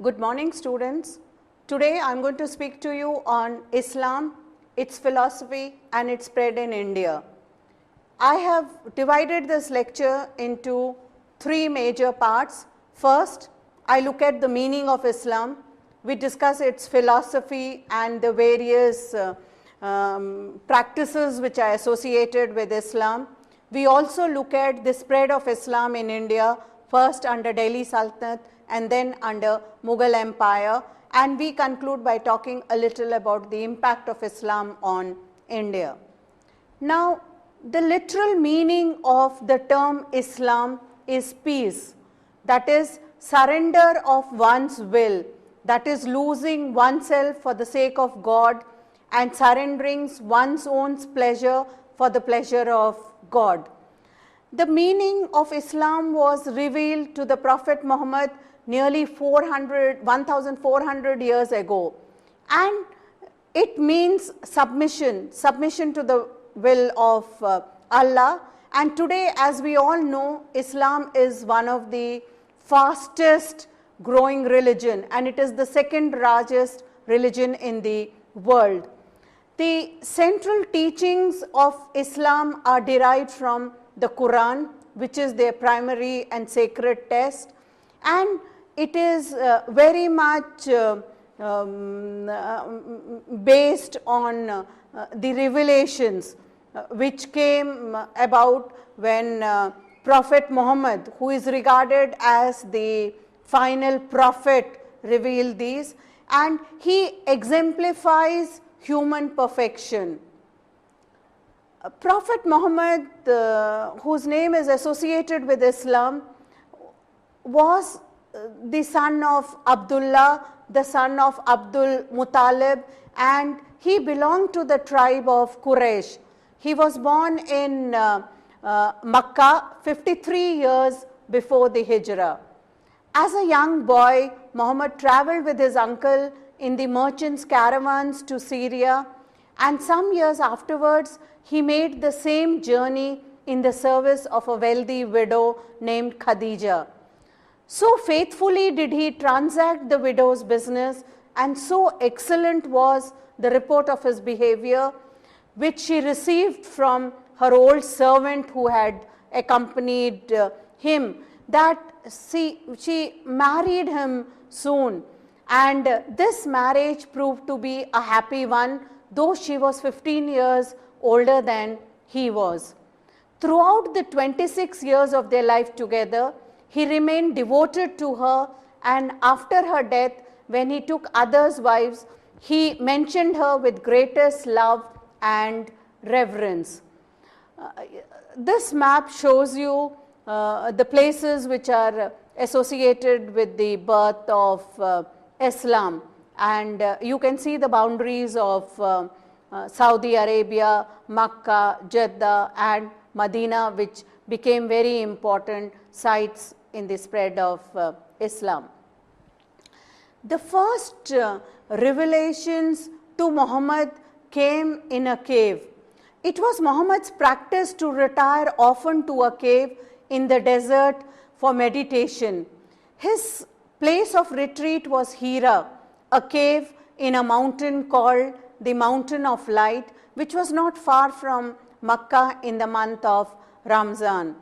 Good morning, students. Today I am going to speak to you on Islam, its philosophy and its spread in India. I have divided this lecture into three major parts. First, I look at the meaning of Islam. We discuss its philosophy and the various practices which are associated with Islam. We also look at the spread of Islam in India, first under Delhi Sultanate and then under Mughal Empire, and we conclude by talking a little about the impact of Islam on India. Now, the literal meaning of the term Islam is peace, that is surrender of one's will, that is losing oneself for the sake of God and surrendering one's own pleasure for the pleasure of God. The meaning of Islam was revealed to the Prophet Muhammad nearly 1400 years ago, and it means submission to the will of Allah. And today, as we all know, Islam is one of the fastest growing religion, and it is the second largest religion in the world. The central teachings of Islam are derived from the Quran, which is their primary and sacred text, and it is very much based on the revelations which came about when Prophet Muhammad, who is regarded as the final prophet, revealed these, and he exemplifies human perfection. Prophet Muhammad, whose name is associated with Islam, was the son of Abdullah, the son of Abdul Muttalib, and he belonged to the tribe of Quraysh. He was born in Makkah 53 years before the Hijrah. As a young boy, Muhammad traveled with his uncle in the merchants' caravans to Syria, and some years afterwards, he made the same journey in the service of a wealthy widow named Khadija. So faithfully did he transact the widow's business, and so excellent was the report of his behavior, which she received from her old servant who had accompanied him, that she married him soon. And this marriage proved to be a happy one, though she was 15 years older than he was. Throughout the 26 years of their life together, he remained devoted to her, and after her death, when he took others' wives, he mentioned her with greatest love and reverence. This map shows you the places which are associated with the birth of Islam, and you can see the boundaries of Saudi Arabia, Makkah, Jeddah and Medina, which became very important sites in the spread of Islam. The first revelations to Muhammad came in a cave. It was Muhammad's practice to retire often to a cave in the desert for meditation. His place of retreat was Hira, a cave in a mountain called the Mountain of Light, which was not far from Makkah in the month of Ramzan.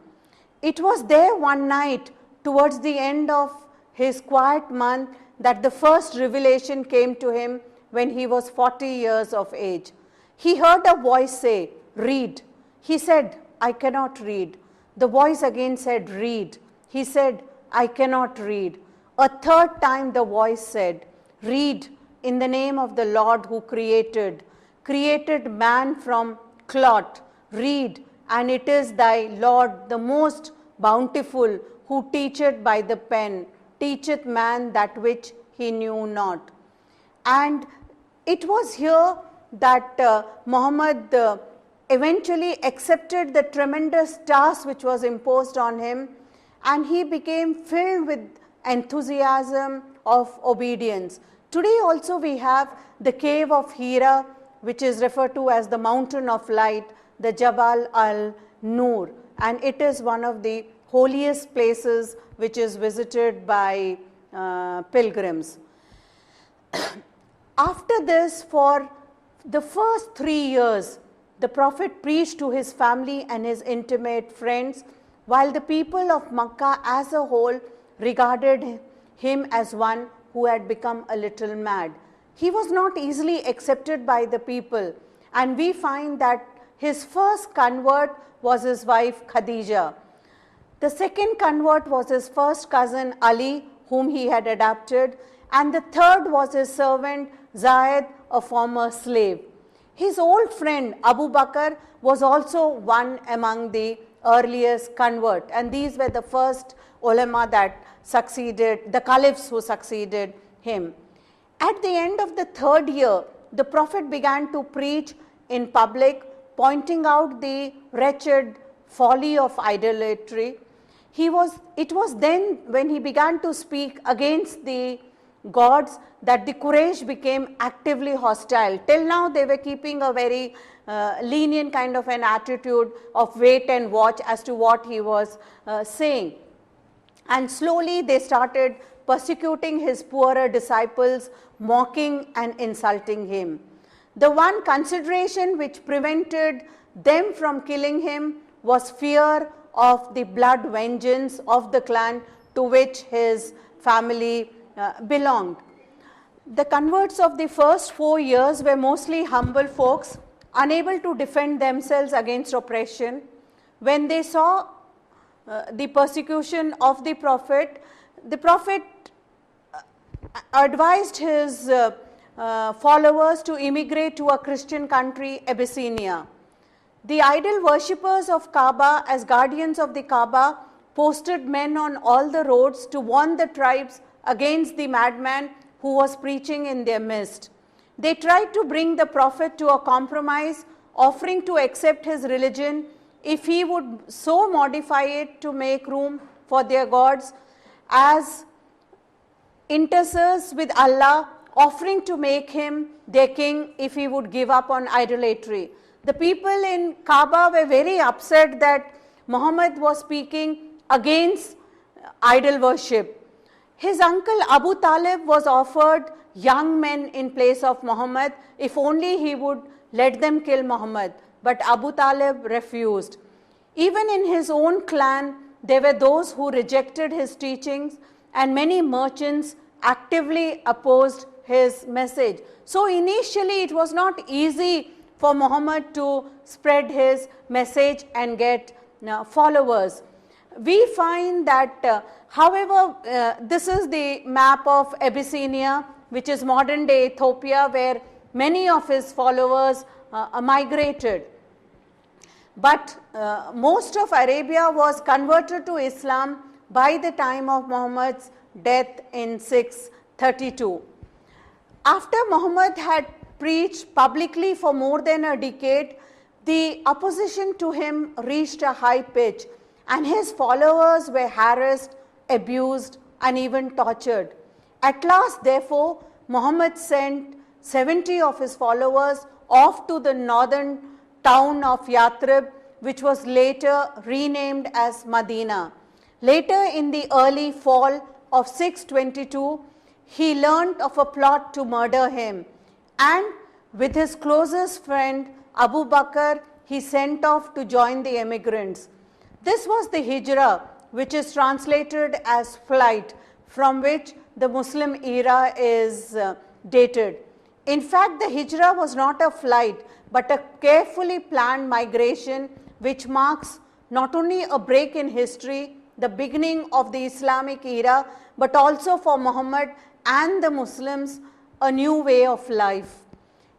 It was there one night towards the end of his quiet month that the first revelation came to him when he was 40 years of age. He heard a voice say, "Read." He said, "I cannot read." The voice again said, "Read." He said, "I cannot read." A third time the voice said, "Read in the name of the Lord who created man from clot. Read, and it is thy Lord, the most bountiful, who teacheth by the pen, teacheth man that which he knew not." And it was here that Muhammad eventually accepted the tremendous task which was imposed on him, and he became filled with enthusiasm of obedience. Today also we have the cave of Hira, which is referred to as the Mountain of Light, the Jabal al-Nur, and it is one of the holiest places which is visited by pilgrims. After this, for the first 3 years, the Prophet preached to his family and his intimate friends, while the people of Makkah as a whole regarded him as one who had become a little mad. He was not easily accepted by the people, and we find that his first convert was his wife Khadija. The second convert was his first cousin Ali, whom he had adopted, and the third was his servant Zaid, a former slave. His old friend Abu Bakr was also one among the earliest convert, and these were the first ulama that succeeded, the caliphs who succeeded him. At the end of the third year, the Prophet began to preach in public, pointing out the wretched folly of idolatry. It was then when he began to speak against the gods that the Quraysh became actively hostile. Till now they were keeping a very lenient kind of an attitude of wait and watch as to what he was saying. And slowly they started persecuting his poorer disciples, mocking and insulting him. The one consideration which prevented them from killing him was fear of the blood vengeance of the clan to which his family belonged. The converts of the first 4 years were mostly humble folks, unable to defend themselves against oppression. When they saw the persecution of the Prophet advised his followers to immigrate to a Christian country, Abyssinia. The idol worshippers of Kaaba, as guardians of the Kaaba, posted men on all the roads to warn the tribes against the madman who was preaching in their midst. They tried to bring the Prophet to a compromise, offering to accept his religion if he would so modify it to make room for their gods, as intercessors with Allah, offering to make him their king if he would give up on idolatry. The people in Kaaba were very upset that Muhammad was speaking against idol worship. His uncle Abu Talib was offered young men in place of Muhammad if only he would let them kill Muhammad, but Abu Talib refused. Even in his own clan, there were those who rejected his teachings, and many merchants actively opposed his message. So initially it was not easy for Muhammad to spread his message and get followers. We find that, however, this is the map of Abyssinia, which is modern day Ethiopia, where many of his followers migrated. But most of Arabia was converted to Islam by the time of Muhammad's death in 632. After Muhammad had preached publicly for more than a decade, the opposition to him reached a high pitch, and his followers were harassed, abused, and even tortured. At last, therefore, Muhammad sent 70 of his followers off to the northern town of Yathrib, which was later renamed as Medina. Later in the early fall of 622, he learned of a plot to murder him, and with his closest friend Abu Bakr, he sent off to join the emigrants. This was the Hijrah, which is translated as flight, from which the Muslim era is dated. In fact, the Hijrah was not a flight, but a carefully planned migration, which marks not only a break in history, the beginning of the Islamic era, but also for Muhammad and the Muslims, a new way of life.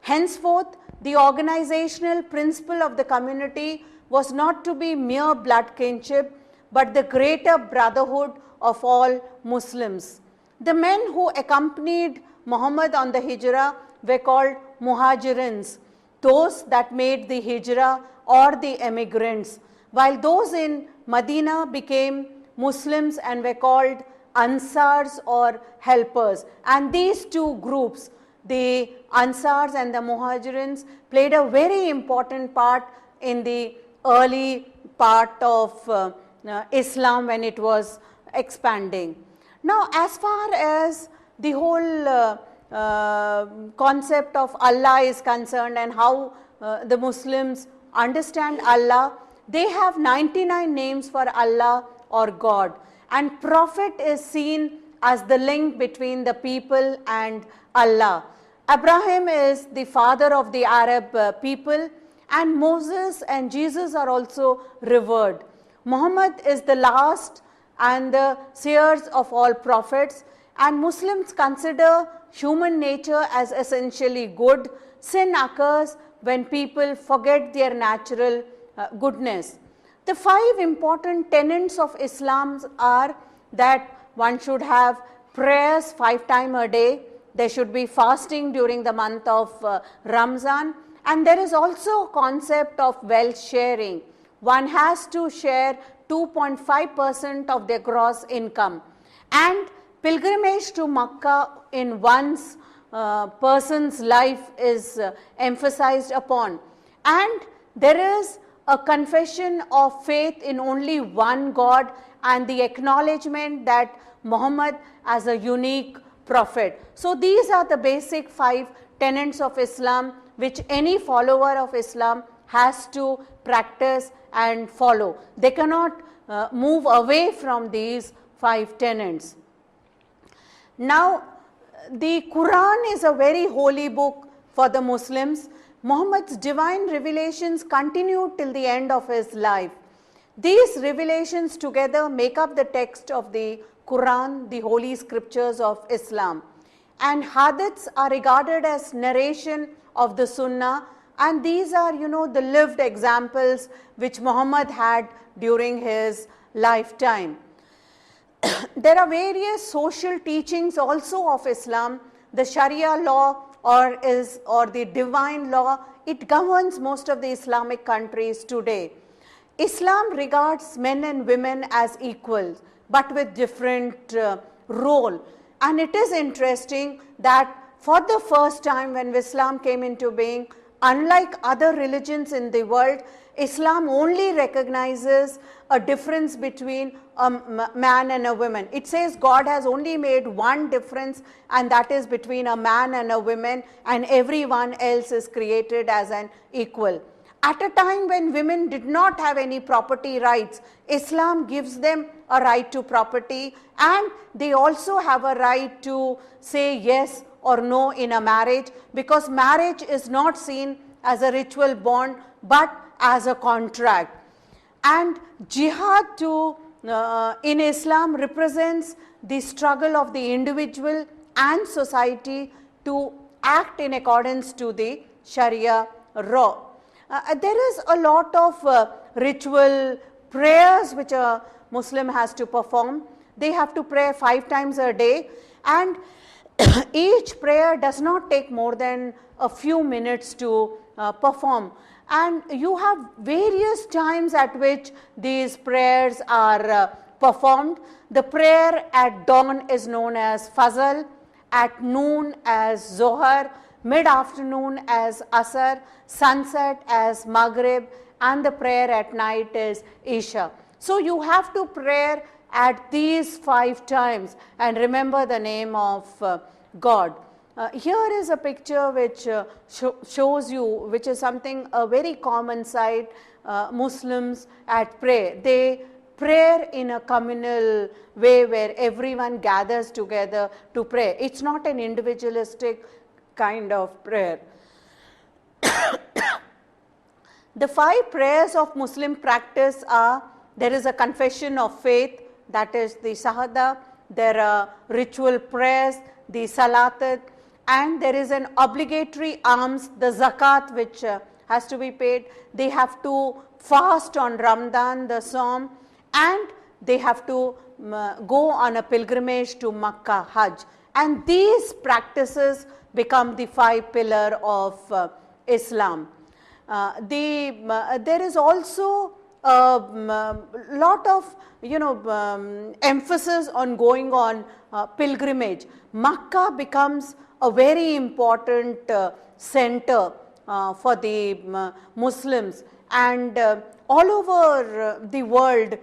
Henceforth, the organizational principle of the community was not to be mere blood kinship, but the greater brotherhood of all Muslims. The men who accompanied Muhammad on the Hijrah were called Muhajirins, those that made the Hijrah or the emigrants, while those in Medina became Muslims and were called Ansars or helpers. And these two groups, the Ansars and the Muhajirins, played a very important part in the early part of Islam when it was expanding. Now, as far as the whole concept of Allah is concerned and how the Muslims understand Allah, they have 99 names for Allah or God, and Prophet is seen as the link between the people and Allah. Abraham is the father of the Arab people, and Moses and Jesus are also revered. Muhammad is the last and the seers of all prophets, and Muslims consider human nature as essentially good. Sin occurs when people forget their natural goodness. The 5 important tenets of Islam are that one should have prayers 5 times a day, there should be fasting during the month of Ramzan, and there is also a concept of wealth sharing. One has to share 2.5% of their gross income, and pilgrimage to Makkah in one's person's life is emphasized upon, and there is a confession of faith in only one God and the acknowledgement that Muhammad as a unique prophet. So these are the basic 5 tenets of Islam which any follower of Islam has to practice and follow. They cannot move away from these 5 tenets. Now, the Quran is a very holy book for the Muslims. Muhammad's divine revelations continued till the end of his life. These revelations together make up the text of the Quran, the holy scriptures of Islam. And hadiths are regarded as narration of the Sunnah, and these are, the lived examples which Muhammad had during his lifetime. There are various social teachings also of Islam. The Sharia law or the divine law, it governs most of the Islamic countries today. Islam regards men and women as equals, but with different role. And it is interesting that for the first time when Islam came into being, unlike other religions in the world, Islam only recognizes a difference between a man and a woman. It says God has only made one difference, and that is between a man and a woman, and everyone else is created as an equal. At a time when women did not have any property rights, Islam gives them a right to property, and they also have a right to say yes or no in a marriage, because marriage is not seen as a ritual bond but as a contract. And jihad in Islam represents the struggle of the individual and society to act in accordance to the Sharia law. There is a lot of ritual prayers which a Muslim has to perform. They have to pray 5 times a day, and each prayer does not take more than a few minutes to perform. And you have various times at which these prayers are performed. The prayer at dawn is known as Fajr, at noon as Zohar, mid-afternoon as Asr, sunset as Maghrib, and the prayer at night is Isha. So you have to pray at these 5 times and remember the name of God. Here is a picture which shows you, which is something, a very common sight, Muslims at prayer. They pray in a communal way where everyone gathers together to pray. It's not an individualistic kind of prayer. The 5 prayers of Muslim practice are, there is a confession of faith, that is the Shahada, there are ritual prayers, the Salatat, and there is an obligatory alms, the Zakat, which has to be paid. They have to fast on Ramadan, the Psalm, and they have to go on a pilgrimage to Makkah, Hajj. And these practices become the 5 pillars of Islam. There is also a lot of emphasis on going on pilgrimage. Makkah becomes a very important center for the Muslims, and all over the world,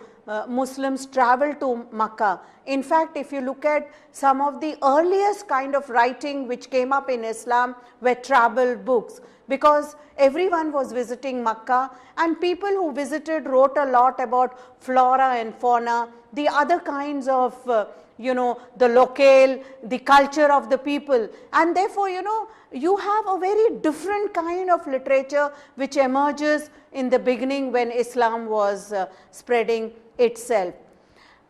Muslims travel to Makkah. In fact, if you look at some of the earliest kind of writing which came up in Islam were travel books, because everyone was visiting Makkah, and people who visited wrote a lot about flora and fauna, the other kinds of the locale, the culture of the people, and therefore you have a very different kind of literature which emerges in the beginning when Islam was spreading itself.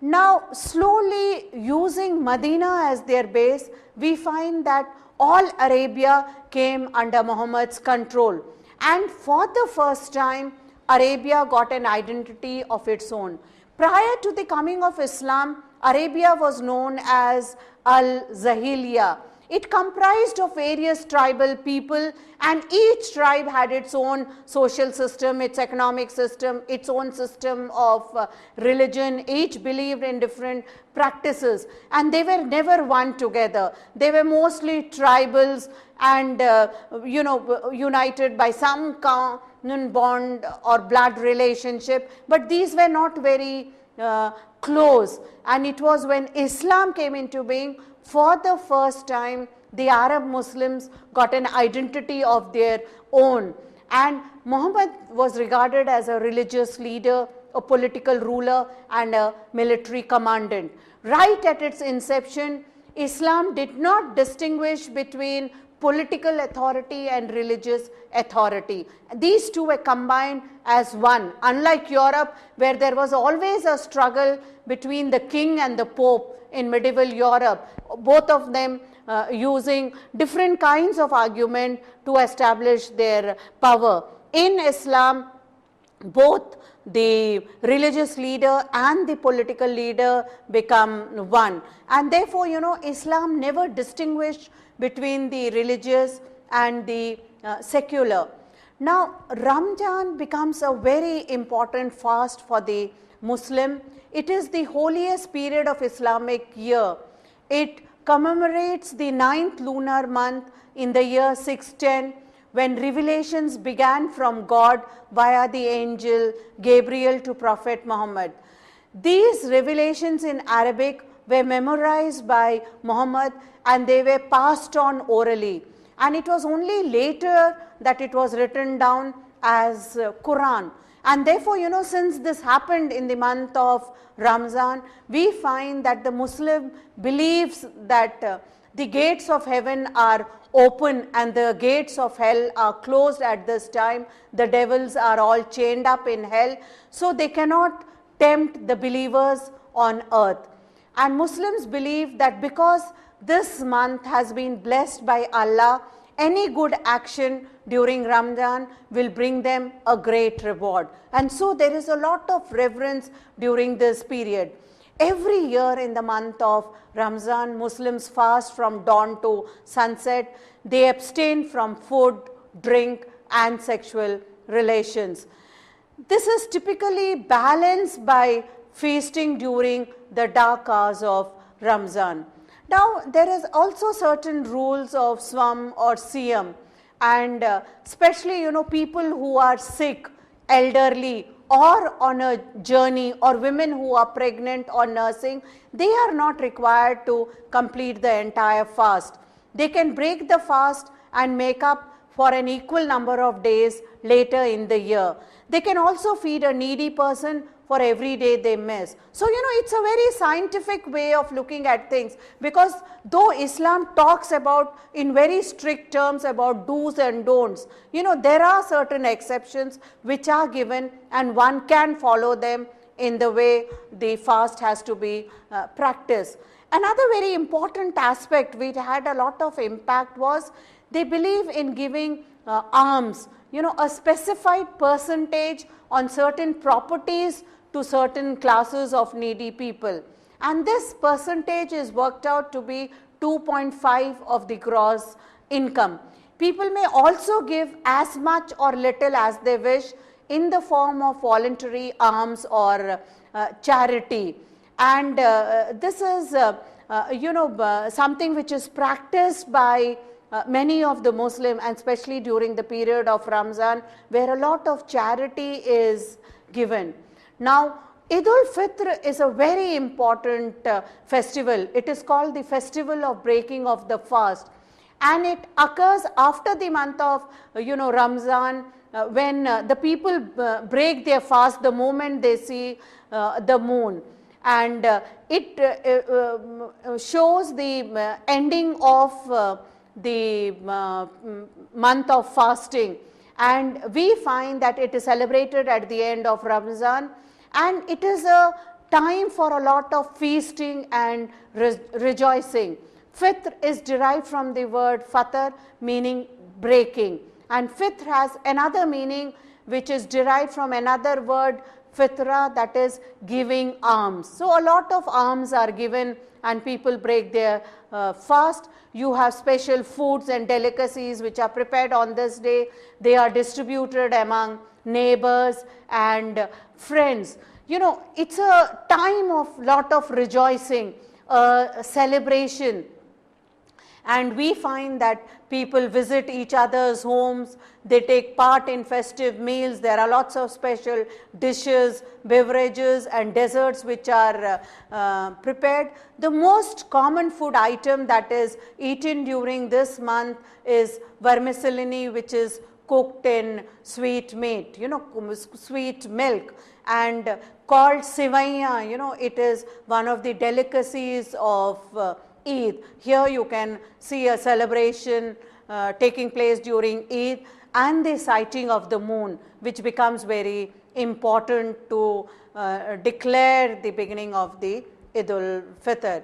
Now slowly, using Medina as their base, we find that all Arabia came under Muhammad's control, and for the first time Arabia got an identity of its own. Prior to the coming of Islam, Arabia was known as Al-Zahiliya. It comprised of various tribal people, and each tribe had its own social system, its economic system, its own system of religion. Each believed in different practices, and they were never one together. They were mostly tribals and united by some common bond or blood relationship, but these were not very close. And it was when Islam came into being, for the first time, the Arab Muslims got an identity of their own, and Muhammad was regarded as a religious leader, a political ruler, and a military commandant. Right at its inception, Islam did not distinguish between political authority and religious authority. These two were combined as one, unlike Europe, where there was always a struggle between the king and the pope in medieval Europe, both of them using different kinds of argument to establish their power. In Islam, both the religious leader and the political leader become one, and therefore Islam never distinguished between the religious and the secular. Now Ramadan becomes a very important fast for the Muslim. It is the holiest period of Islamic year. It commemorates the 9th lunar month in the year 610, when revelations began from God via the angel Gabriel to Prophet Muhammad. These revelations in Arabic were memorized by Muhammad, and they were passed on orally, and it was only later that it was written down as Quran. And therefore, since this happened in the month of Ramzan, we find that the Muslim believes that the gates of heaven are open and the gates of hell are closed at this time. The devils are all chained up in hell, so they cannot tempt the believers on earth. And Muslims believe that because this month has been blessed by Allah, any good action during Ramadan will bring them a great reward. And so there is a lot of reverence during this period. Every year in the month of Ramzan, Muslims fast from dawn to sunset. They abstain from food, drink, and sexual relations. This is typically balanced by feasting during the dark hours of Ramzan. Now, there is also certain rules of Swam or Siyam, and especially people who are sick, elderly, or on a journey, or women who are pregnant or nursing, they are not required to complete the entire fast. They can break the fast and make up for an equal number of days later in the year. They can also feed a needy person for every day they miss. So, it's a very scientific way of looking at things, because though Islam talks about in very strict terms about do's and don'ts, there are certain exceptions which are given, and one can follow them in the way the fast has to be practiced. Another very important aspect which had a lot of impact was they believe in giving alms, a specified percentage on certain properties to certain classes of needy people, and this percentage is worked out to be 2.5 of the gross income. People may also give as much or little as they wish in the form of voluntary alms or charity, and this is something which is practiced by many of the Muslim, and especially during the period of Ramzan, where a lot of charity is given. Now, Eid al-Fitr is a very important festival. It is called the festival of breaking of the fast, and it occurs after the month of Ramzan, when the people break their fast the moment they see the moon, and it shows the ending of the month of fasting, and we find that it is celebrated at the end of Ramzan, and it is a time for a lot of feasting and rejoicing. Fitr is derived from the word fatar, meaning breaking, and fitr has another meaning which is derived from another word, fitra, that is giving alms. So a lot of alms are given and people break their fast. You have special foods and delicacies which are prepared on this day. They are distributed among neighbors and friends. It's a time of lot of rejoicing, celebration. And we find that people visit each other's homes, they take part in festive meals, there are lots of special dishes, beverages and desserts which are prepared. The most common food item that is eaten during this month is vermicelli, which is cooked in sweet meat, sweet milk, and called sivaiya. It is one of the delicacies of Eid. Here you can see a celebration taking place during Eid and the sighting of the moon, which becomes very important to declare the beginning of the Eid al-Fitr.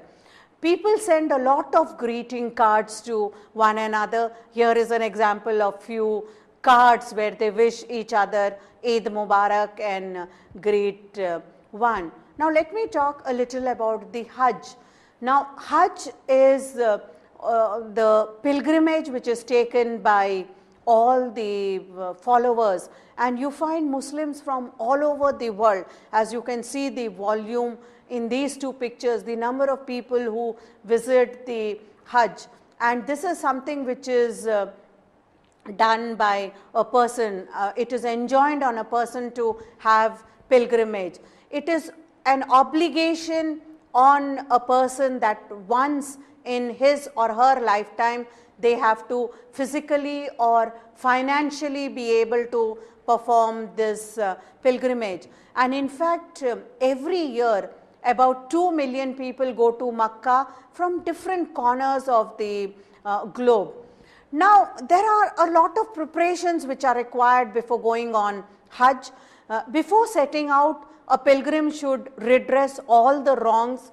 People send a lot of greeting cards to one another. Here is an example of few cards where they wish each other Eid Mubarak and greet one. Now let me talk a little about the Hajj. Now, Hajj is the pilgrimage which is taken by all the followers, and you find Muslims from all over the world. As you can see the volume in these two pictures, the number of people who visit the Hajj, and this is something which is done by a person. It is enjoined on a person to have pilgrimage. It is an obligation on a person that once in his or her lifetime they have to physically or financially be able to perform this pilgrimage. And in fact, every year about 2 million people go to Makkah from different corners of the globe. Now, there are a lot of preparations which are required before going on Hajj. Before setting out, a pilgrim should redress all the wrongs,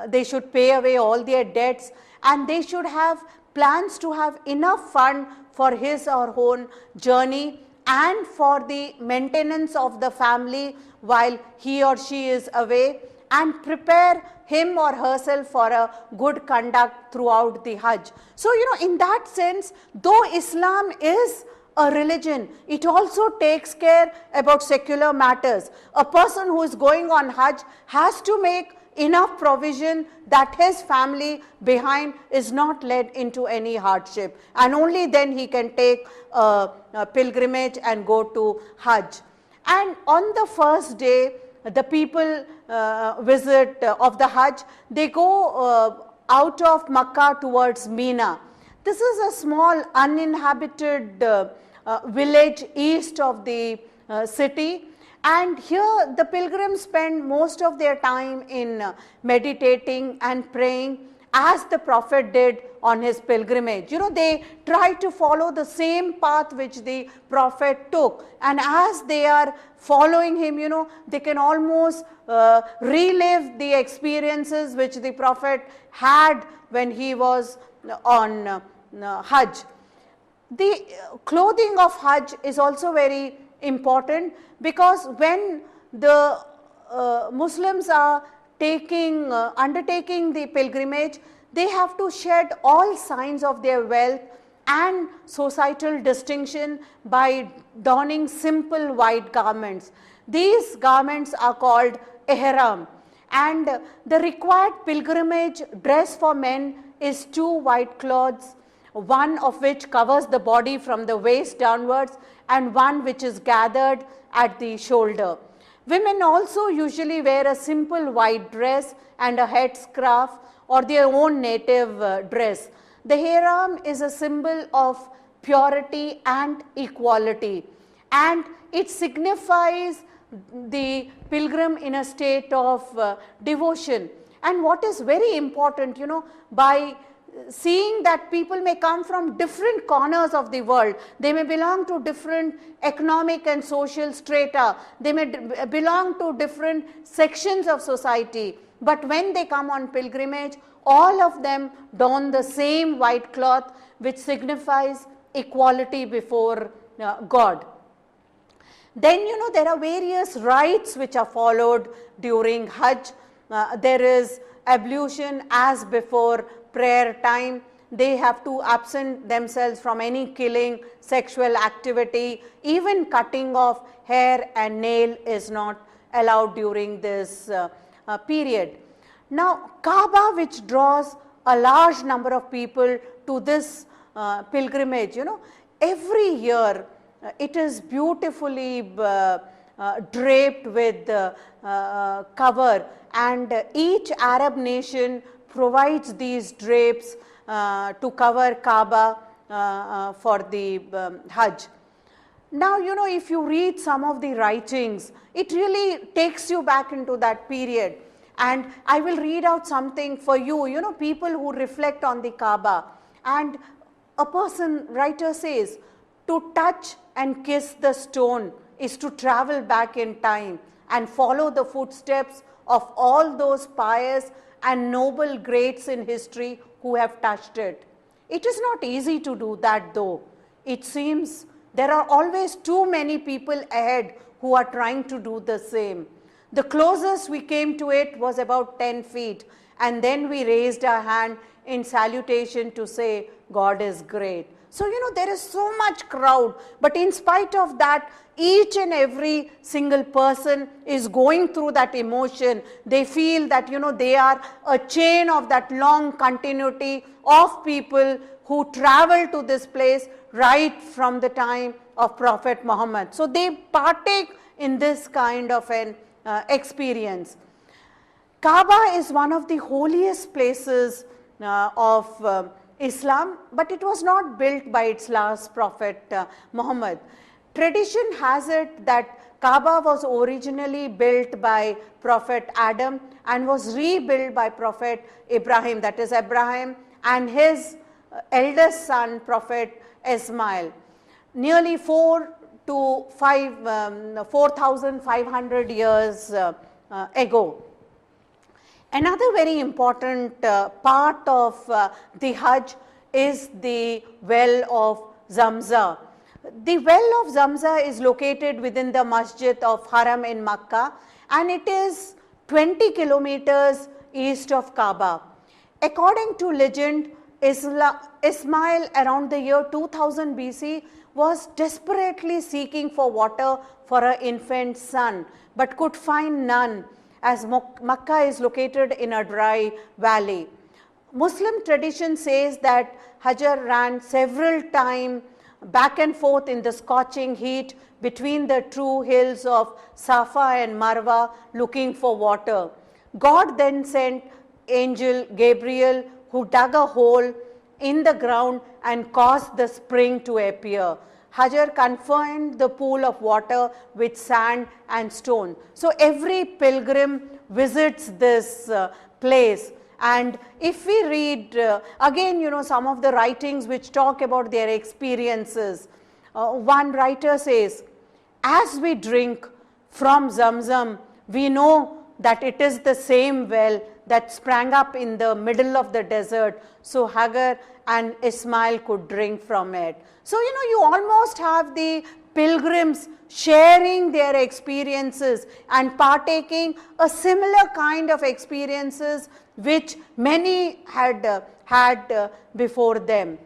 they should pay away all their debts, and they should have plans to have enough fund for his or her own journey and for the maintenance of the family while he or she is away, and prepare him or herself for a good conduct throughout the Hajj. So, in that sense, though Islam is a religion, it also takes care about secular matters. A person who is going on Hajj has to make enough provision that his family behind is not led into any hardship, and only then he can take a pilgrimage and go to Hajj. And on the first day, the people visit of the Hajj, they go out of Makkah towards Mina. This is a small uninhabited village east of the city, and here the pilgrims spend most of their time in meditating and praying as the Prophet did on his pilgrimage. They try to follow the same path which the Prophet took, and as they are following him, they can almost relive the experiences which the Prophet had when he was on Hajj. The clothing of Hajj is also very important, because when the Muslims are undertaking the pilgrimage, they have to shed all signs of their wealth and societal distinction by donning simple white garments. These garments are called ihram, and the required pilgrimage dress for men is 2 white cloths, one of which covers the body from the waist downwards, and one which is gathered at the shoulder. Women also usually wear a simple white dress and a headscarf or their own native dress. The ihram is a symbol of purity and equality, and it signifies the pilgrim in a state of devotion. And what is very important, by seeing that people may come from different corners of the world, they may belong to different economic and social strata, they may belong to different sections of society, but when they come on pilgrimage, all of them don the same white cloth, which signifies equality before God. Then there are various rites which are followed during Hajj. There is ablution as before prayer time. They have to absent themselves from any killing, sexual activity, even cutting of hair and nail is not allowed during this period. Now, Kaaba, which draws a large number of people to this pilgrimage, every year it is beautifully draped with cover, and each Arab nation provides these drapes to cover Kaaba for the Hajj. Now, if you read some of the writings, it really takes you back into that period. And I will read out something for you, people who reflect on the Kaaba. And a writer says, to touch and kiss the stone is to travel back in time and follow the footsteps of all those pious and noble greats in history who have touched it. It is not easy to do that, though. It seems there are always too many people ahead who are trying to do the same. The closest we came to it was about 10 feet, and then we raised our hand in salutation to say, God is great. So, there is so much crowd, but in spite of that, each and every single person is going through that emotion. They feel that, they are a chain of that long continuity of people who travel to this place right from the time of Prophet Muhammad. So, they partake in this kind of an experience. Kaaba is one of the holiest places of Islam, but it was not built by its last prophet Muhammad. Tradition has it that Kaaba was originally built by Prophet Adam and was rebuilt by Prophet Ibrahim, that is Abraham, and his eldest son, Prophet Ismail, nearly 4,500 years ago. Another very important part of the Hajj is the well of Zamzam. The well of Zamzam is located within the Masjid of Haram in Makkah, and it is 20 kilometers east of Kaaba. According to legend, Ismail around the year 2000 BC was desperately seeking for water for an infant son, but could find none, as Makkah is located in a dry valley. Muslim tradition says that Hajar ran several times back and forth in the scorching heat between the two hills of Safa and Marwa looking for water. God then sent angel Gabriel, who dug a hole in the ground and caused the spring to appear. Hajar confined the pool of water with sand and stone. So every pilgrim visits this place. And if we read again, some of the writings which talk about their experiences, one writer says, as we drink from Zamzam, we know that it is the same well that sprang up in the middle of the desert, so Hagar and Ismail could drink from it. So, you almost have the pilgrims sharing their experiences and partaking a similar kind of experiences which many had had before them.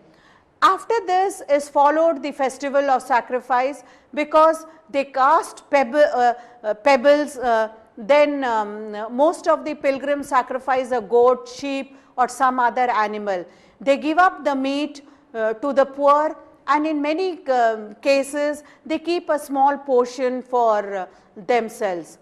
After this is followed the festival of sacrifice, because they cast pebbles, then most of the pilgrims sacrifice a goat, sheep or some other animal. They give up the meat to the poor and in many cases they keep a small portion for themselves.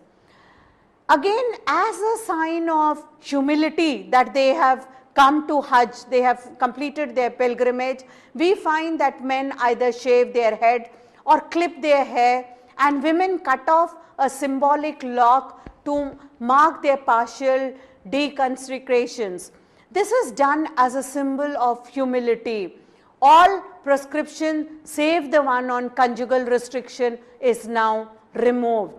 Again, as a sign of humility that they have come to Hajj, they have completed their pilgrimage, we find that men either shave their head or clip their hair, and women cut off a symbolic lock to mark their partial deconsecrations. This is done as a symbol of humility. All prescription, save the one on conjugal restriction, is now removed.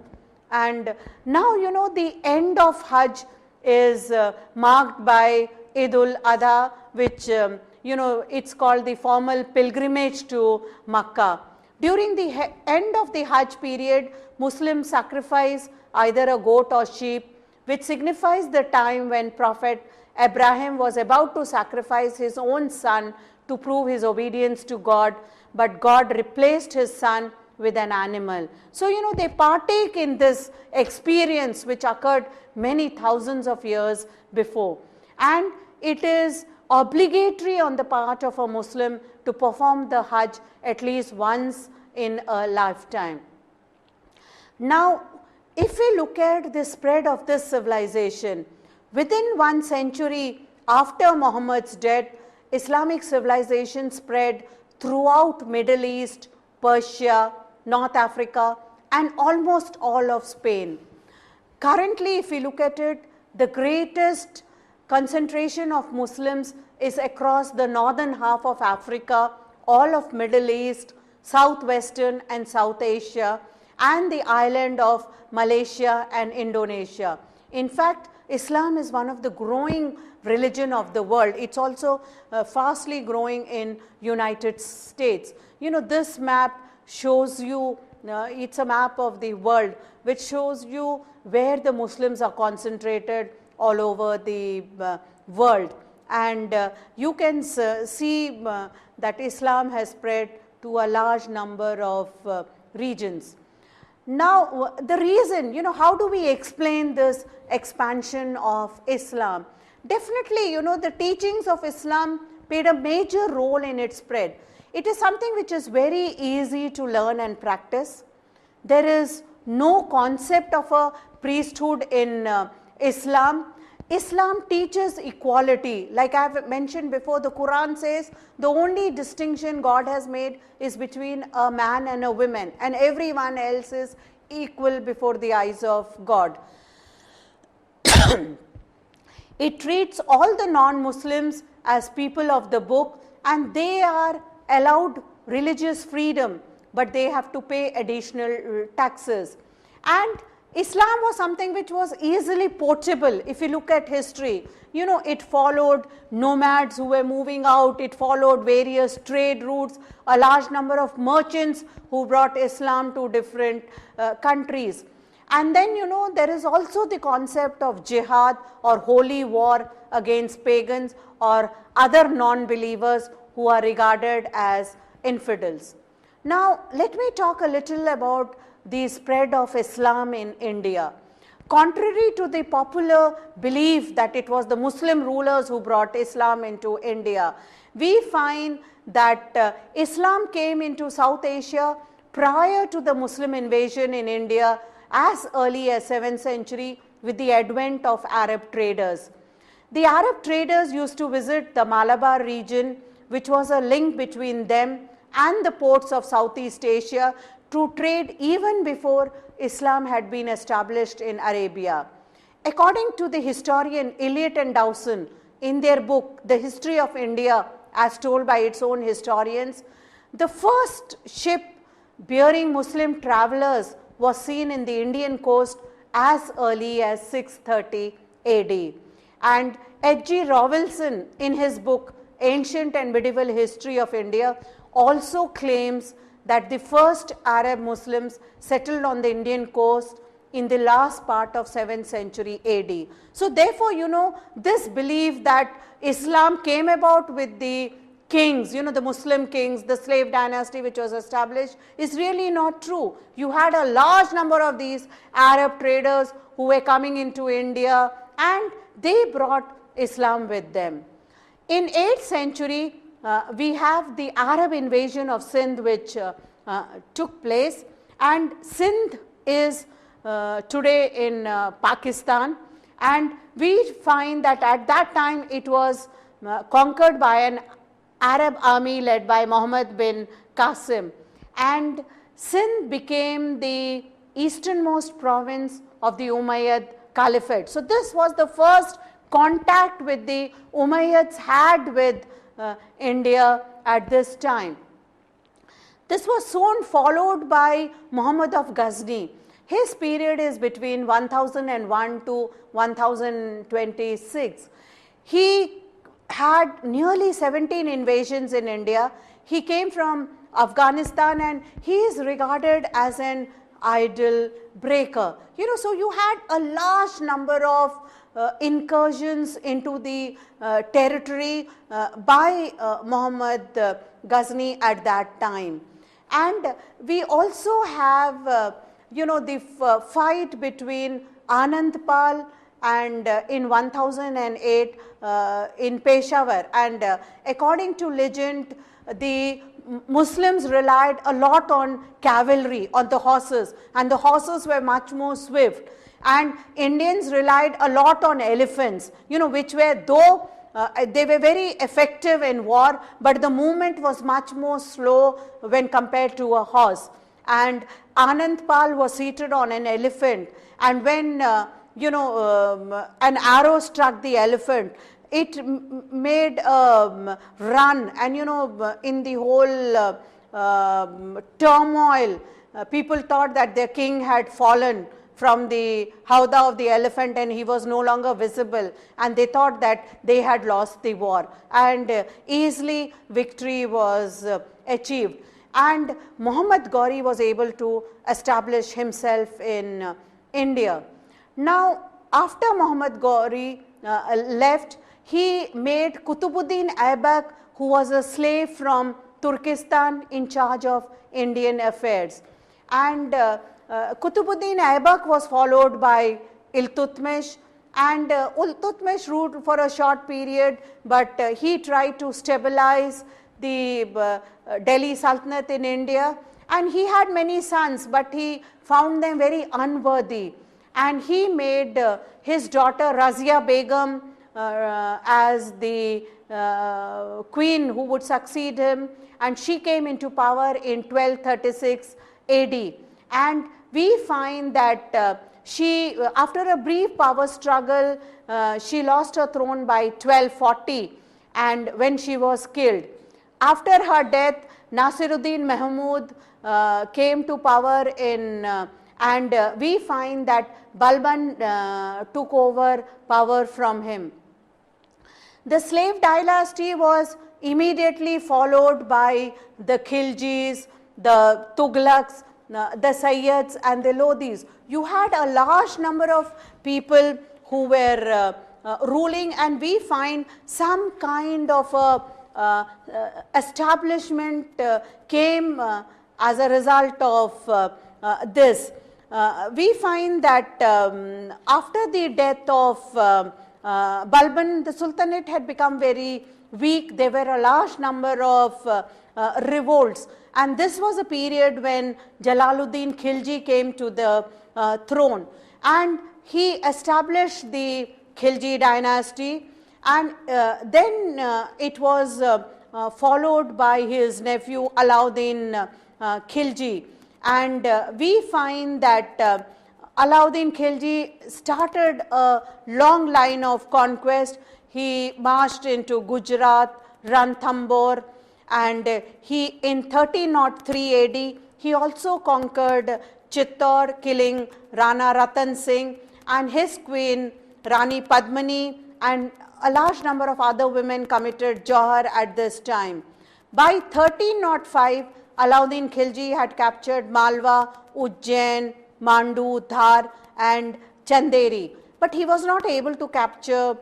And now, you know, the end of Hajj is marked by Eid al-Adha, which, you know, it's called the formal pilgrimage to Makkah. During the end of the Hajj period, Muslims sacrifice either a goat or sheep, which signifies the time when Prophet Abraham was about to sacrifice his own son to prove his obedience to God, but God replaced his son with an animal. So, you know, they partake in this experience which occurred many thousands of years before. And it is obligatory on the part of a Muslim to perform the Hajj at least once in a lifetime. Now, if we look at the spread of this civilization, within 1 century after Muhammad's death, Islamic civilization spread throughout Middle East, Persia, North Africa, and almost all of Spain. Currently, if we look at it, the greatest concentration of Muslims is across the northern half of Africa, all of Middle East, Southwestern and South Asia, and the island of Malaysia and Indonesia. In fact, Islam is one of the growing religion of the world. It's also fastly growing in United States. You know, this map shows you, it's a map of the world which shows you where the Muslims are concentrated all over the world. And you can see that Islam has spread to a large number of regions. Now, the reason, you know, how do we explain this expansion of Islam? Definitely, you know, the teachings of Islam played a major role in its spread. It is something which is very easy to learn and practice. There is no concept of a priesthood in Islam. Islam teaches equality. Like I have mentioned before, the Quran says the only distinction God has made is between a man and a woman, and everyone else is equal before the eyes of God. It treats all the non-Muslims as people of the book, and they are allowed religious freedom, but they have to pay additional taxes. And Islam was something which was easily portable. If you look at history, you know, it followed nomads who were moving out, it followed various trade routes, a large number of merchants who brought Islam to different countries. And then, you know, there is also the concept of jihad or holy war against pagans or other non-believers who are regarded as infidels. Now, let me talk a little about the spread of Islam in India. Contrary to the popular belief that it was the Muslim rulers who brought Islam into India, we find that Islam came into South Asia prior to the Muslim invasion in India as early as 7th century with the advent of Arab traders. The Arab traders used to visit the Malabar region, which was a link between them and the ports of Southeast Asia, to trade even before Islam had been established in Arabia. According to the historian Eliot and Dowson, in their book, The History of India, as told by its own historians, the first ship bearing Muslim travelers was seen in the Indian coast as early as 630 AD. And H.G. Rawlinson, in his book, Ancient and Medieval History of India, also claims that the first Arab Muslims settled on the Indian coast in the last part of 7th century AD. So therefore, you know, this belief that Islam came about with the kings, you know, the Muslim kings, the slave dynasty which was established, is really not true. You had a large number of these Arab traders who were coming into India, and they brought Islam with them. In 8th century, we have the Arab invasion of Sindh which took place, and Sindh is today in Pakistan, and we find that at that time it was conquered by an Arab army led by Muhammad bin Qasim, and Sindh became the easternmost province of the Umayyad Caliphate. So this was the first contact with the Umayyads had with India at this time. This was soon followed by Muhammad of Ghazni. His period is between 1001 to 1026. He had nearly 17 invasions in India. He came from Afghanistan and he is regarded as an idol breaker. So you had a large number of incursions into the territory by Muhammad Ghazni at that time. And we also have the fight between Anandpal and in 1008 in Peshawar, and according to legend, the Muslims relied a lot on cavalry, on the horses, and the horses were much more swift, and Indians relied a lot on elephants, which were, though they were very effective in war, but the movement was much more slow when compared to a horse. And Anandpal was seated on an elephant, and when an arrow struck the elephant, it made run, and in the whole turmoil, people thought that their king had fallen from the howdah of the elephant and he was no longer visible, and they thought that they had lost the war, and easily victory was achieved. And Muhammad Ghori was able to establish himself in India. Now, after Muhammad Ghori left, he made Qutbuddin Aibak, who was a slave from Turkestan, in charge of Indian affairs. And Qutbuddin Aibak was followed by Iltutmish, and Iltutmish ruled for a short period, but he tried to stabilize the Delhi Sultanate in India, and he had many sons, but he found them very unworthy, and he made his daughter Razia Begum as the queen who would succeed him, and she came into power in 1236 AD. And we find that she, after a brief power struggle, she lost her throne by 1240, and when she was killed. After her death, Nasiruddin Mahmud came to power in, and we find that Balban took over power from him. The slave dynasty was immediately followed by the Khiljis, the Tughlaqs, the Sayyids and the Lodhis. You had a large number of people who were ruling, and we find some kind of a establishment came as a result of this. We find that after the death of Balban, the Sultanate had become very weak. There were a large number of revolts, and this was a period when Jalaluddin Khilji came to the throne, and he established the Khilji dynasty, and then it was followed by his nephew Alauddin Khilji, and we find that Alauddin Khilji started a long line of conquest. He marched into Gujarat, Ranthambore, and he in 1303 AD he also conquered Chittor, killing Rana Ratan Singh and his queen Rani Padmini, and a large number of other women committed Johar at this time. By 1305, Alauddin Khilji had captured Malwa, Ujjain, Mandu, Dhar and Chanderi, but he was not able to capture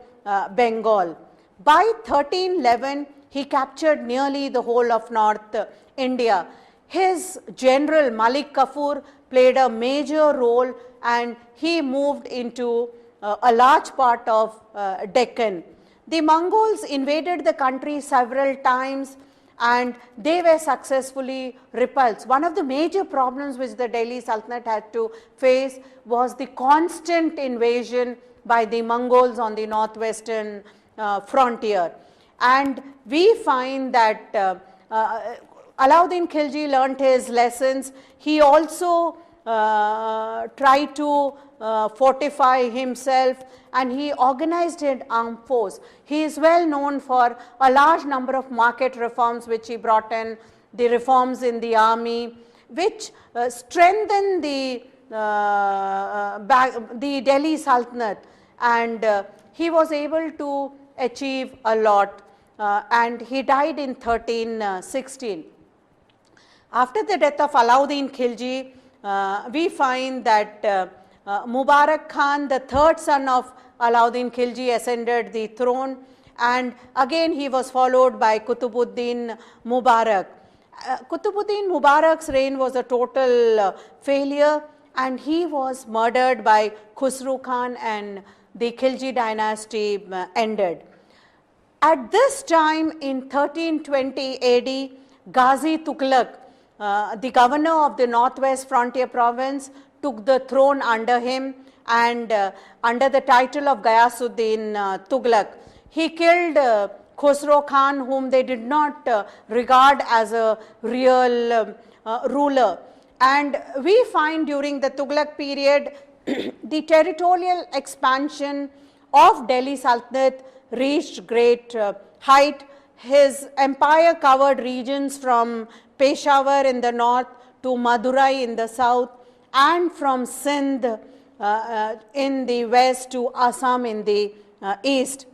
Bengal. By 1311, he captured nearly the whole of North India. His general Malik Kafur played a major role, and he moved into a large part of Deccan. The Mongols invaded the country several times and they were successfully repulsed. One of the major problems which the Delhi Sultanate had to face was the constant invasion by the Mongols on the northwestern frontier. And we find that Alauddin Khilji learnt his lessons. He also tried to fortify himself, and he organized an armed force. He is well known for a large number of market reforms which he brought in, the reforms in the army, which strengthened the Delhi Sultanate, and he was able to achieve a lot, and he died in 1316. After the death of Alauddin Khilji, we find that Mubarak Khan, the third son of Alauddin Khilji, ascended the throne, and again he was followed by Qutbuddin Mubarak. Qutbuddin Mubarak's reign was a total failure, and he was murdered by Khusru Khan, and the Khilji dynasty ended. At this time in 1320 AD, Ghazi Tughlaq, the governor of the northwest frontier province, took the throne under him, and under the title of Ghayasuddin Tughlaq. He killed Khosrow Khan, whom they did not regard as a real ruler. And we find during the Tughlaq period, the territorial expansion of Delhi Sultanate reached great height. His empire covered regions from Peshawar in the north to Madurai in the south, and from Sindh in the west to Assam in the east.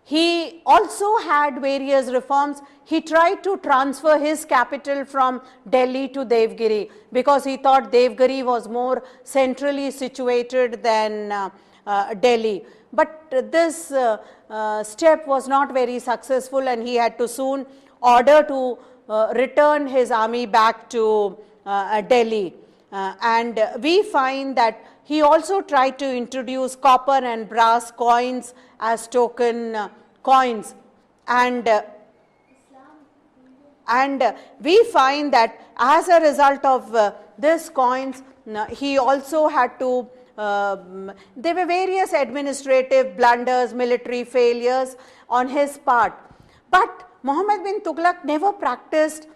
He also had various reforms. He tried to transfer his capital from Delhi to Devgiri because he thought Devgiri was more centrally situated than Delhi. But this step was not very successful, and he had to soon order to return his army back to Delhi. And we find that he also tried to introduce copper and brass coins as token coins, and we find that as a result of this coins, he also had to there were various administrative blunders, military failures on his part. But Muhammad bin Tughlaq never practiced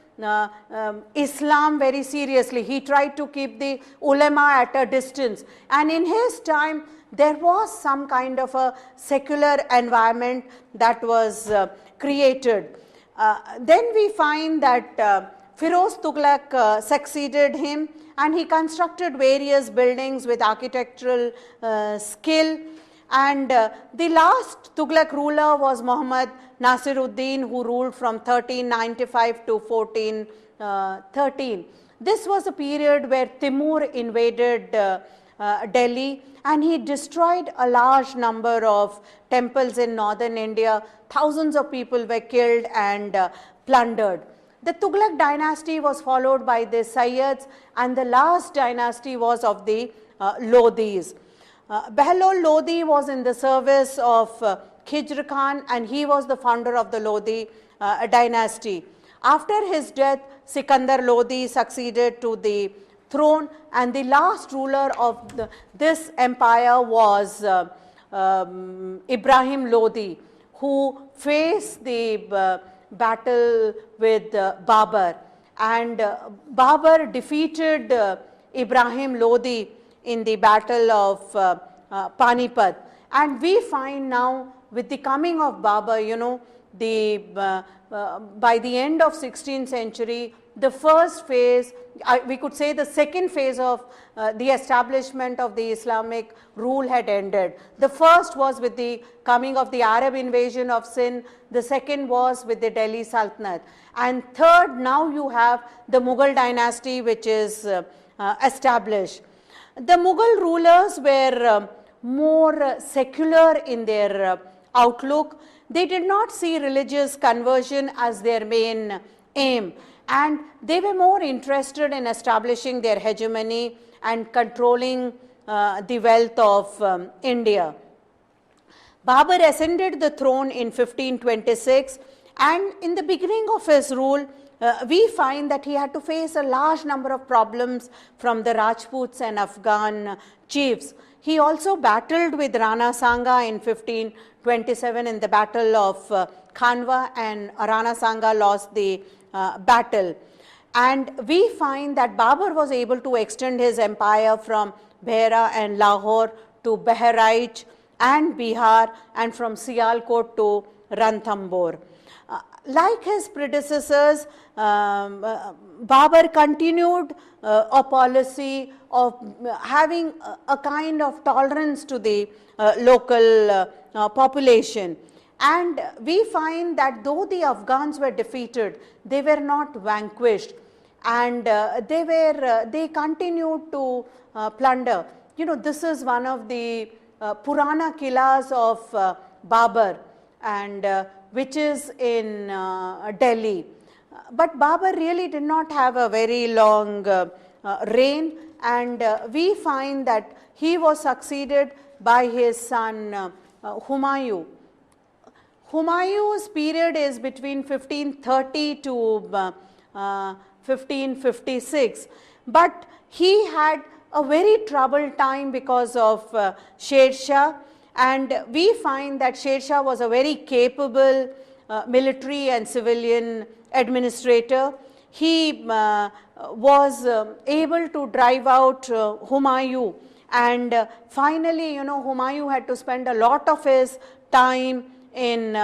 Islam very seriously. He tried to keep the ulama at a distance, and in his time there was some kind of a secular environment that was created. Then we find that Firoz Tughlaq succeeded him, and he constructed various buildings with architectural skill. And the last Tughlaq ruler was Muhammad Nasiruddin, who ruled from 1395 to 1413. This was a period where Timur invaded Delhi, and he destroyed a large number of temples in northern India. Thousands of people were killed and plundered. The Tughlaq dynasty was followed by the Sayyids, and the last dynasty was of the Lodhis. Behlol Lodhi was in the service of Khijr Khan, and he was the founder of the Lodhi dynasty. After his death, Sikandar Lodhi succeeded to the throne, and the last ruler of this empire was Ibrahim Lodhi, who faced the battle with Babur, and Babur defeated Ibrahim Lodhi in the battle of Panipat. And we find now, with the coming of Babur, you know, by the end of 16th century, the first phase, we could say the second phase of the establishment of the Islamic rule had ended. The first was with the coming of the Arab invasion of Sindh, the second was with the Delhi Sultanate, and third, now you have the Mughal dynasty which is established. The Mughal rulers were more secular in their outlook. They did not see religious conversion as their main aim, and they were more interested in establishing their hegemony and controlling the wealth of India. Babur ascended the throne in 1526, and in the beginning of his rule, we find that he had to face a large number of problems from the Rajputs and Afghan chiefs. He also battled with Rana Sanga in 1527 in the battle of Khanwa, and Rana Sanga lost the battle. And we find that Babur was able to extend his empire from Behra and Lahore to Bahraich and Bihar, and from Sialkot to Ranthambore. Like his predecessors, Babur continued a policy of having a kind of tolerance to the local population. And we find that though the Afghans were defeated, they were not vanquished, and they continued to plunder. You know, this is one of the Purana Kilas of Babur, and which is in Delhi. But Babur really did not have a very long reign, and we find that he was succeeded by his son Humayun. Humayun's period is between 1530 to 1556, but he had a very troubled time because of Sher Shah, and we find that Sher Shah was a very capable military and civilian administrator. He was able to drive out Humayun, and finally, you know, Humayun had to spend a lot of his time in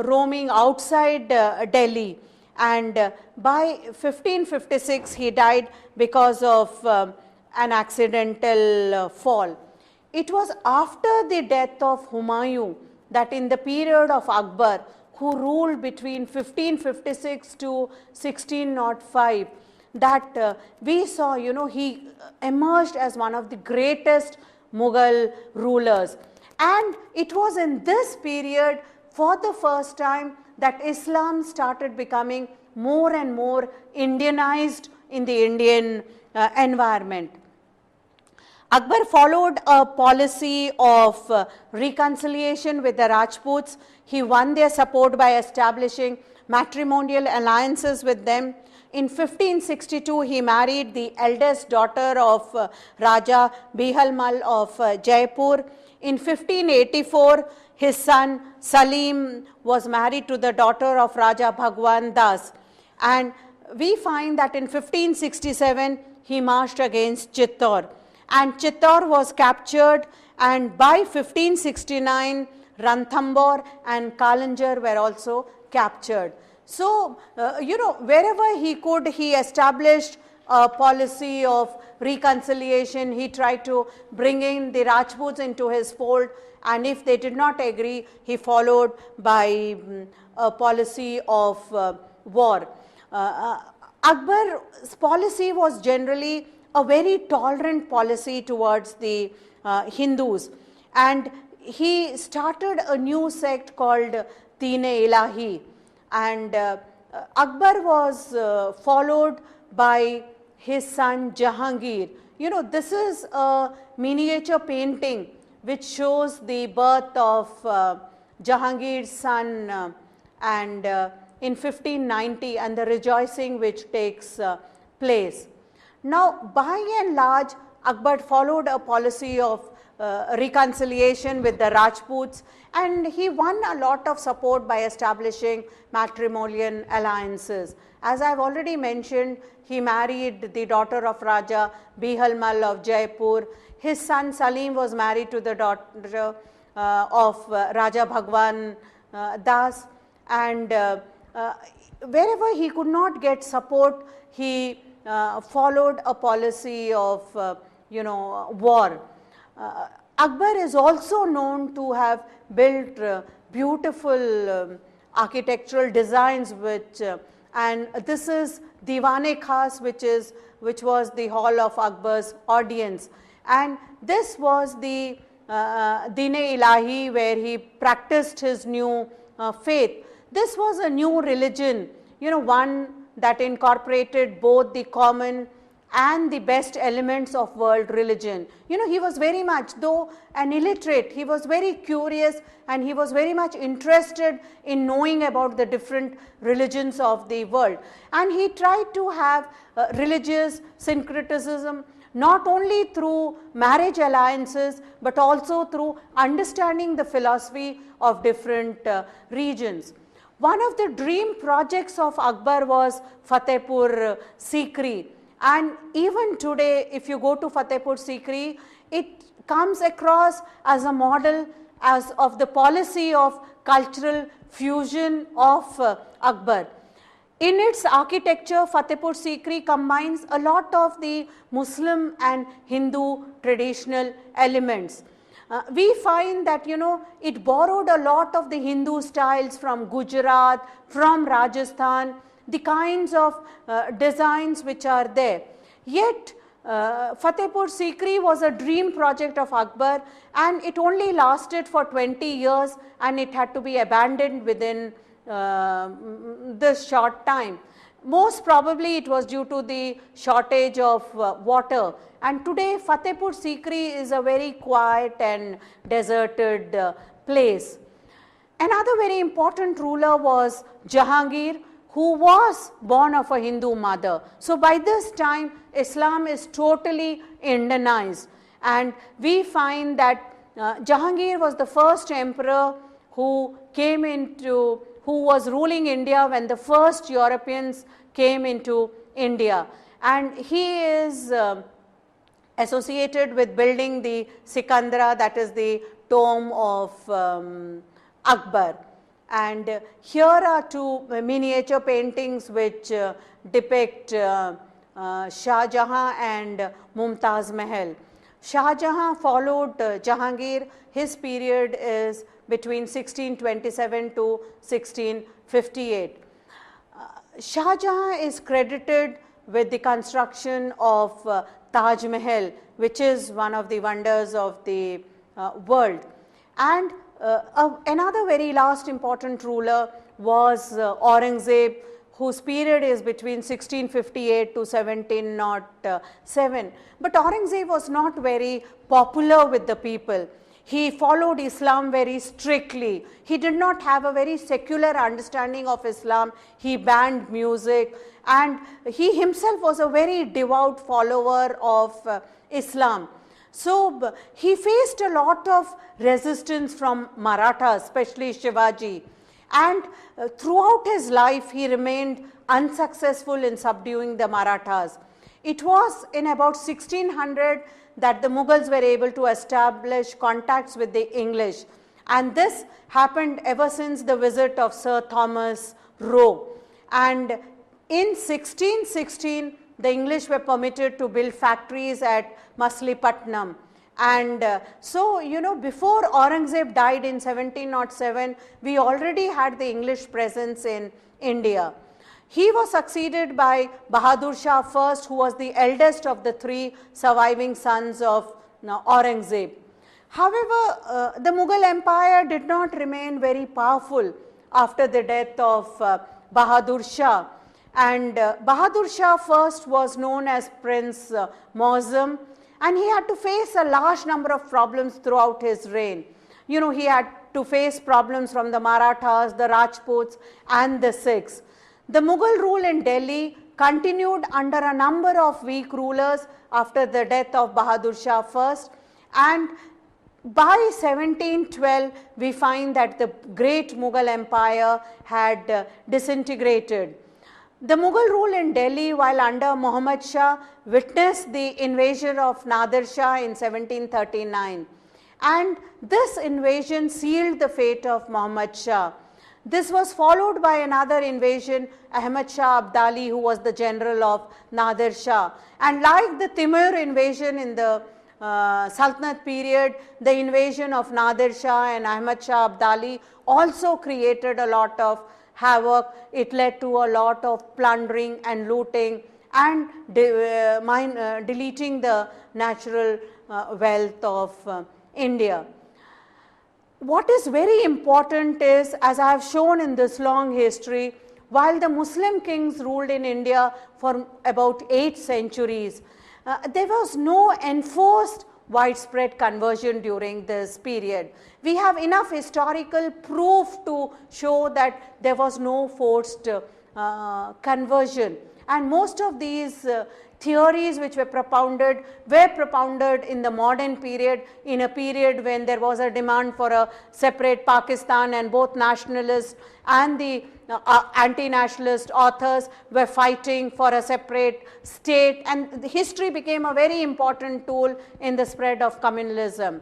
roaming outside Delhi, and by 1556 he died because of an accidental fall. It was after the death of Humayun that in the period of Akbar, who ruled between 1556 to 1605, that we saw, you know, he emerged as one of the greatest Mughal rulers. And it was in this period for the first time that Islam started becoming more and more Indianized in the Indian environment. Akbar followed a policy of reconciliation with the Rajputs. He won their support by establishing matrimonial alliances with them. In 1562, he married the eldest daughter of Raja Bihalmal of Jaipur. In 1584, his son Salim was married to the daughter of Raja Bhagwan Das. And we find that in 1567, he marched against Chittor. And Chittor was captured, and by 1569, Ranthambore and Kalanjar were also captured. So, you know, wherever he could, he established a policy of reconciliation. He tried to bring in the Rajputs into his fold, and if they did not agree, he followed by a policy of war. Akbar's policy was generally a very tolerant policy towards the Hindus, and he started a new sect called Teen-e-Ilahi, and Akbar was followed by his son Jahangir. You know, this is a miniature painting which shows the birth of Jahangir's son and in 1590, and the rejoicing which takes place. Now, by and large, Akbar followed a policy of reconciliation with the Rajputs, and he won a lot of support by establishing matrimonial alliances. As I have already mentioned, he married the daughter of Raja Bihalmal of Jaipur. His son Salim was married to the daughter of Raja Bhagwan Das, and wherever he could not get support, he followed a policy of war. Akbar is also known to have built beautiful architectural designs, which and this is Diwan-e-Khas, which was the hall of Akbar's audience, and this was the Deen-e-Ilahi, where he practiced his new faith. This was a new religion, one that incorporated both the common and the best elements of world religion. You know, he was very much, though an illiterate, he was very curious and he was very much interested in knowing about the different religions of the world. And he tried to have religious syncretism not only through marriage alliances but also through understanding the philosophy of different regions. One of the dream projects of Akbar was Fatehpur Sikri. And even today, if you go to Fatehpur Sikri, it comes across as a model of the policy of cultural fusion of Akbar. In its architecture, Fatehpur Sikri combines a lot of the Muslim and Hindu traditional elements. We find that, you know, it borrowed a lot of the Hindu styles from Gujarat, from Rajasthan, the kinds of designs which are there. Yet Fatehpur Sikri was a dream project of Akbar, and it only lasted for 20 years and it had to be abandoned within this short time. Most probably it was due to the shortage of water, and today Fatehpur Sikri is a very quiet and deserted place. Another very important ruler was Jahangir, who was born of a Hindu mother. So by this time Islam is totally Indianized, and we find that Jahangir was the first emperor who was ruling India when the first Europeans came into India, and he is associated with building the Sikandra, that is the tomb of Akbar. And here are two miniature paintings which depict Shah Jahan and Mumtaz Mahal. Shah Jahan followed Jahangir. His period is between 1627 to 1658. Shah Jahan is credited with the construction of Taj Mahal, which is one of the wonders of the world. And another very last important ruler was Aurangzeb, whose period is between 1658 to 1707. But Aurangzeb was not very popular with the people. He followed Islam very strictly. He did not have a very secular understanding of Islam. He banned music, and he himself was a very devout follower of Islam. So he faced a lot of resistance from Marathas, especially Shivaji, and throughout his life he remained unsuccessful in subduing the Marathas. It was in about 1600 that the Mughals were able to establish contacts with the English, and this happened ever since the visit of Sir Thomas Roe. And in 1616 the English were permitted to build factories at Machilipatnam. And so, you know, before Aurangzeb died in 1707, we already had the English presence in India. He was succeeded by Bahadur Shah first, who was the eldest of the three surviving sons of Aurangzeb. However, the Mughal Empire did not remain very powerful after the death of Bahadur Shah. And Bahadur Shah first was known as Prince Muazzam, and he had to face a large number of problems throughout his reign. You know, he had to face problems from the Marathas, the Rajputs, and the Sikhs. The Mughal rule in Delhi continued under a number of weak rulers after the death of Bahadur Shah first, and by 1712 we find that the great Mughal Empire had disintegrated. The Mughal rule in Delhi while under Muhammad Shah witnessed the invasion of Nadir Shah in 1739, and this invasion sealed the fate of Muhammad Shah. This was followed by another invasion, Ahmad Shah Abdali, who was the general of Nadir Shah. And like the Timur invasion in the Sultanate period, the invasion of Nadir Shah and Ahmad Shah Abdali also created a lot of havoc. It led to a lot of plundering and looting and deleting the natural wealth of India. What is very important is, as I have shown in this long history, while the Muslim kings ruled in India for about 8 centuries, there was no enforced widespread conversion during this period. We have enough historical proof to show that there was no forced conversion, and most of these theories which were propounded in the modern period, in a period when there was a demand for a separate Pakistan, and both nationalists and the anti-nationalist authors were fighting for a separate state, and the history became a very important tool in the spread of communalism.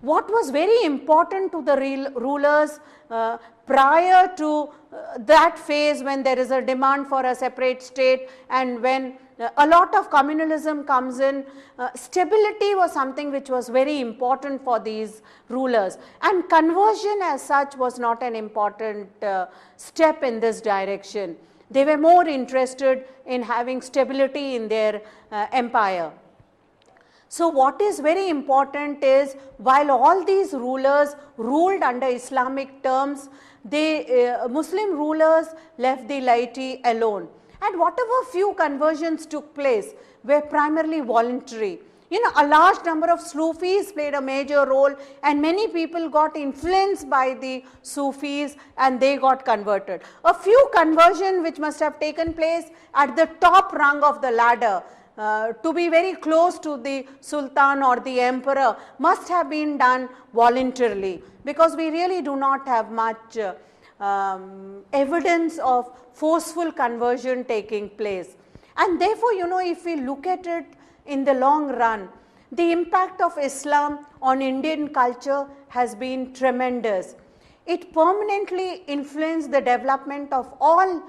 What was very important to the rulers prior to that phase, when there is a demand for a separate state and when a lot of communalism comes in, stability was something which was very important for these rulers, and conversion as such was not an important step in this direction. They were more interested in having stability in their empire. So what is very important is, while all these rulers ruled under Islamic terms, Muslim rulers left the laity alone. And whatever few conversions took place were primarily voluntary. A large number of Sufis played a major role, and many people got influenced by the Sufis and they got converted. A few conversions which must have taken place at the top rung of the ladder, to be very close to the Sultan or the Emperor, must have been done voluntarily, because we really do not have much evidence of forceful conversion taking place. And therefore, if we look at it in the long run, the impact of Islam on Indian culture has been tremendous. It permanently influenced the development of all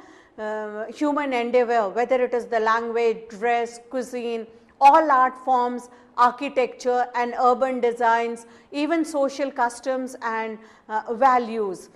human endeavor, whether it is the language, dress, cuisine, all art forms, architecture and urban designs, even social customs and values.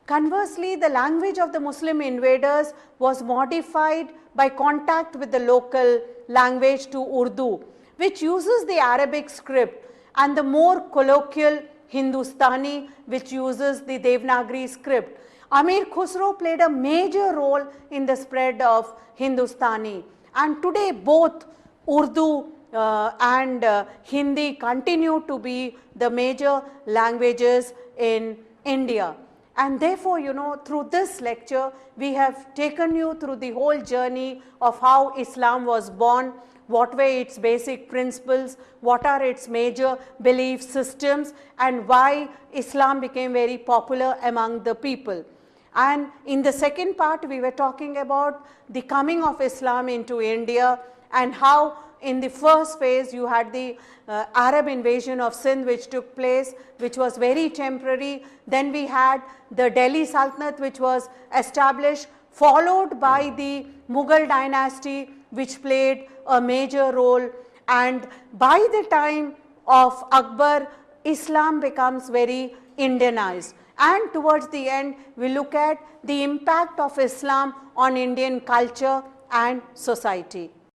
Conversely, the language of the Muslim invaders was modified by contact with the local language to Urdu, which uses the Arabic script, and the more colloquial Hindustani, which uses the Devanagari script. Amir Khusro played a major role in the spread of Hindustani, and today both Urdu and Hindi continue to be the major languages in India. And therefore, through this lecture, we have taken you through the whole journey of how Islam was born, what were its basic principles, what are its major belief systems, and why Islam became very popular among the people. And in the second part, we were talking about the coming of Islam into India, and how in the first phase you had the Arab invasion of Sindh which took place, which was very temporary. Then we had the Delhi Sultanate which was established, followed by the Mughal dynasty which played a major role, and by the time of Akbar, Islam becomes very Indianized. And towards the end, we look at the impact of Islam on Indian culture and society.